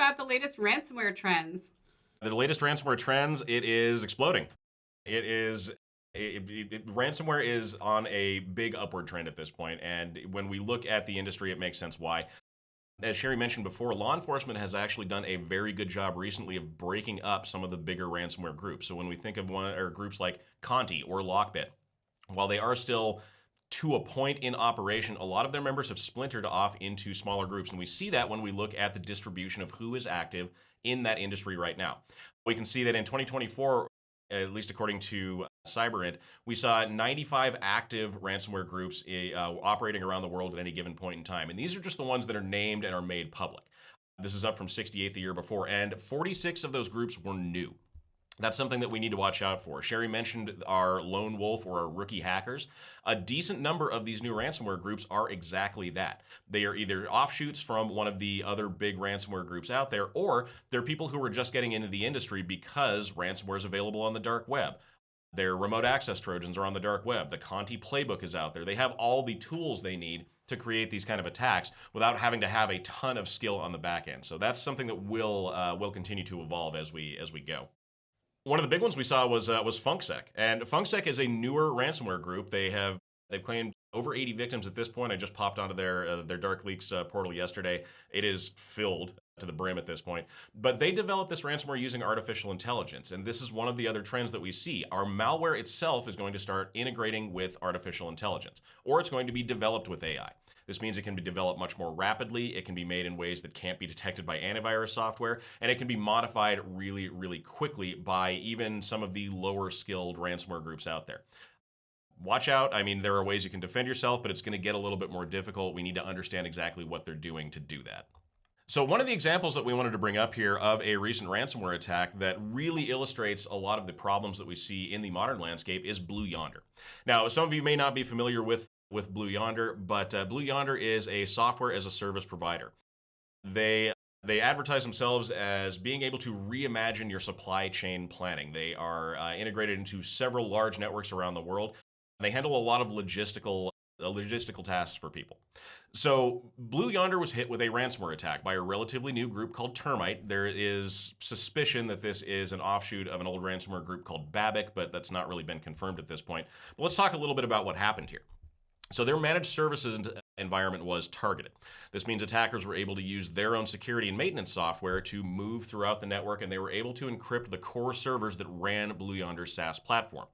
about the latest ransomware trends. The latest ransomware trends, it is exploding. Ransomware is on a big upward trend at this point, and when we look at the industry, it makes sense why. As Sherry mentioned before, law enforcement has actually done a very good job recently of breaking up some of the bigger ransomware groups. So when we think of groups like Conti or Lockbit, while they are still to a point in operation, a lot of their members have splintered off into smaller groups. And we see that when we look at the distribution of who is active in that industry right now. We can see that in 2024, at least according to CyberInt, we saw 95 active ransomware groups operating around the world at any given point in time. And these are just the ones that are named and are made public. This is up from 68 the year before, and 46 of those groups were new. That's something that we need to watch out for. Sherry mentioned our lone wolf or our rookie hackers. A decent number of these new ransomware groups are exactly that. They are either offshoots from one of the other big ransomware groups out there, or they're people who are just getting into the industry because ransomware is available on the dark web. Their remote access Trojans are on the dark web. The Conti playbook is out there. They have all the tools they need to create these kind of attacks without having to have a ton of skill on the back end. So that's something that will continue to evolve as we go. One of the big ones we saw was FunkSec, and FunkSec is a newer ransomware group. They've claimed over 80 victims at this point. I just popped onto their Dark Leaks portal yesterday. It is filled to the brim at this point. But they developed this ransomware using artificial intelligence, and this is one of the other trends that we see. Our malware itself is going to start integrating with artificial intelligence, or it's going to be developed with AI. This means it can be developed much more rapidly, it can be made in ways that can't be detected by antivirus software, and it can be modified really, really quickly by even some of the lower skilled ransomware groups out there. Watch out. I mean, there are ways you can defend yourself, but it's going to get a little bit more difficult. We need to understand exactly what they're doing to do that. So one of the examples that we wanted to bring up here of a recent ransomware attack that really illustrates a lot of the problems that we see in the modern landscape is Blue Yonder. Now, some of you may not be familiar with Blue Yonder, but Blue Yonder is a software as a service provider. They advertise themselves as being able to reimagine your supply chain planning. They are integrated into several large networks around the world. They handle a lot of logistical tasks for people. So Blue Yonder was hit with a ransomware attack by a relatively new group called Termite. There is suspicion that this is an offshoot of an old ransomware group called Babic, but that's not really been confirmed at this point. But let's talk a little bit about what happened here. So their managed services environment was targeted. This means attackers were able to use their own security and maintenance software to move throughout the network, and they were able to encrypt the core servers that ran Blue Yonder's SaaS platform.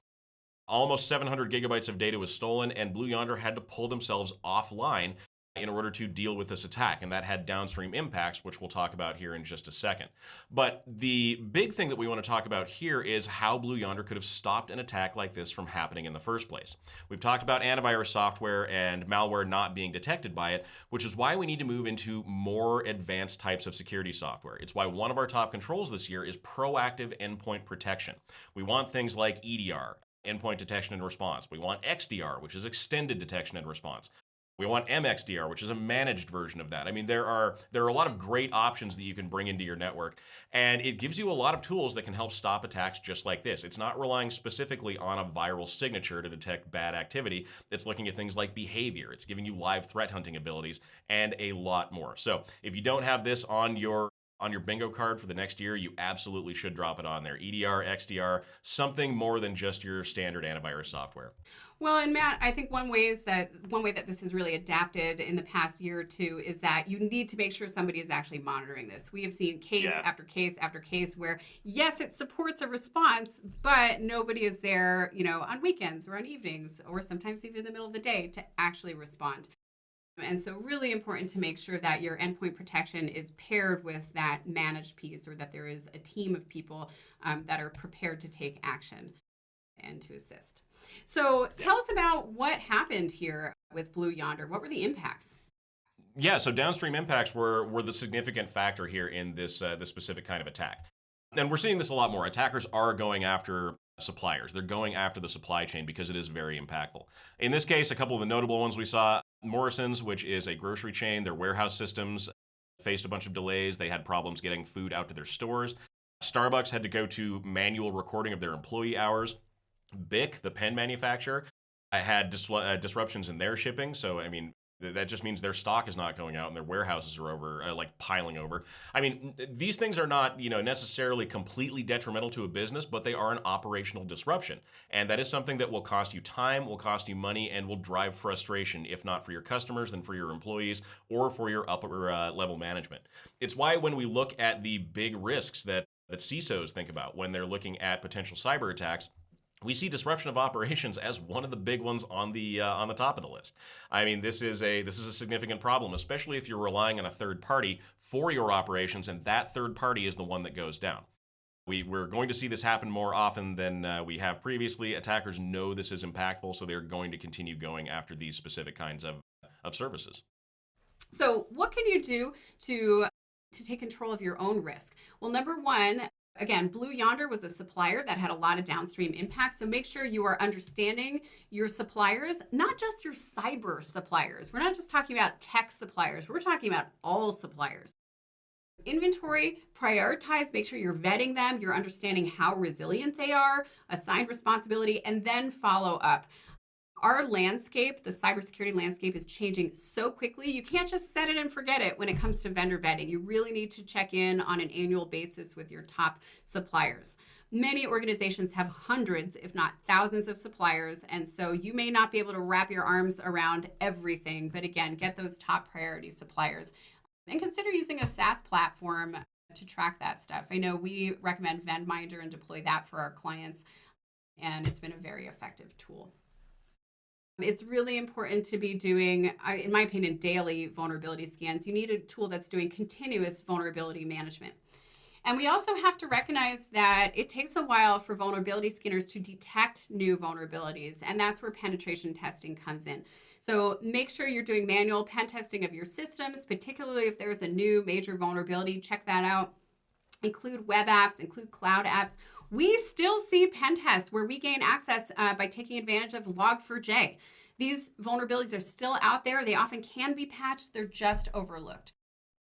Almost 700 gigabytes of data was stolen, and Blue Yonder had to pull themselves offline in order to deal with this attack, and that had downstream impacts, which we'll talk about here in just a second. But the big thing that we want to talk about here is how Blue Yonder could have stopped an attack like this from happening in the first place. We've talked about antivirus software and malware not being detected by it, which is why we need to move into more advanced types of security software. It's why one of our top controls this year is proactive endpoint protection. We want things like EDR, endpoint detection and response. We want XDR, which is extended detection and response. We want MXDR, which is a managed version of that. I mean, there are a lot of great options that you can bring into your network, and it gives you a lot of tools that can help stop attacks just like this. It's not relying specifically on a viral signature to detect bad activity. It's looking at things like behavior. It's giving you live threat hunting abilities and a lot more. So if you don't have this on your bingo card for the next year, you absolutely should drop it on there. EDR, XDR, something more than just your standard antivirus software. Well, and Matt, I think one way that this has really adapted in the past year or two is that you need to make sure somebody is actually monitoring this. We have seen case after case after case where, yes, it supports a response, but nobody is there, on weekends or on evenings or sometimes even in the middle of the day to actually respond. And so really important to make sure that your endpoint protection is paired with that managed piece, or that there is a team of people that are prepared to take action and to assist. So tell us about what happened here with Blue Yonder. What were the impacts? Yeah, so downstream impacts were the significant factor here in this specific kind of attack. And we're seeing this a lot more. Attackers are going after suppliers. They're going after the supply chain because it is very impactful. In this case, a couple of the notable ones we saw, Morrison's, which is a grocery chain, their warehouse systems faced a bunch of delays. They had problems getting food out to their stores. Starbucks had to go to manual recording of their employee hours. Bic, the pen manufacturer, had disruptions in their shipping. So, I mean, That just means their stock is not going out and their warehouses are over, like piling over. I mean, these things are not, necessarily completely detrimental to a business, but they are an operational disruption. And that is something that will cost you time, will cost you money, and will drive frustration, if not for your customers, then for your employees or for your upper level management. It's why when we look at the big risks that CISOs think about when they're looking at potential cyber attacks, we see disruption of operations as one of the big ones on the top of the list. I mean, this is a significant problem, especially if you're relying on a third party for your operations, and that third party is the one that goes down. We're going to see this happen more often than we have previously. Attackers know this is impactful, so they're going to continue going after these specific kinds of services. So, what can you do to take control of your own risk? Well, number one, again, Blue Yonder was a supplier that had a lot of downstream impacts. So make sure you are understanding your suppliers, not just your cyber suppliers. We're not just talking about tech suppliers. We're talking about all suppliers. Inventory, prioritize, make sure you're vetting them, you're understanding how resilient they are, assign responsibility, and then follow up. Our landscape, the cybersecurity landscape, is changing so quickly. You can't just set it and forget it when it comes to vendor vetting. You really need to check in on an annual basis with your top suppliers. Many organizations have hundreds, if not thousands, of suppliers, and so you may not be able to wrap your arms around everything, but again, get those top priority suppliers. And consider using a SaaS platform to track that stuff. I know we recommend Vendminder and deploy that for our clients, and it's been a very effective tool. It's really important to be doing, in my opinion, daily vulnerability scans. You need a tool that's doing continuous vulnerability management. And we also have to recognize that it takes a while for vulnerability scanners to detect new vulnerabilities, and that's where penetration testing comes in. So make sure you're doing manual pen testing of your systems, particularly if there's a new major vulnerability. Check that out. Include web apps, include cloud apps. We still see pen tests where we gain access by taking advantage of Log4j. These vulnerabilities are still out there. They often can be patched. They're just overlooked.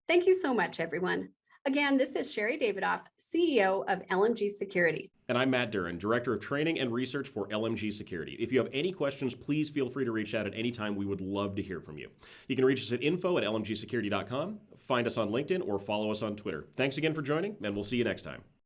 Thank you so much, everyone. Again, this is Sherry Davidoff, CEO of LMG Security. And I'm Matt Duran, Director of Training and Research for LMG Security. If you have any questions, please feel free to reach out at any time. We would love to hear from you. You can reach us at info@lmgsecurity.com, find us on LinkedIn, or follow us on Twitter. Thanks again for joining, and we'll see you next time.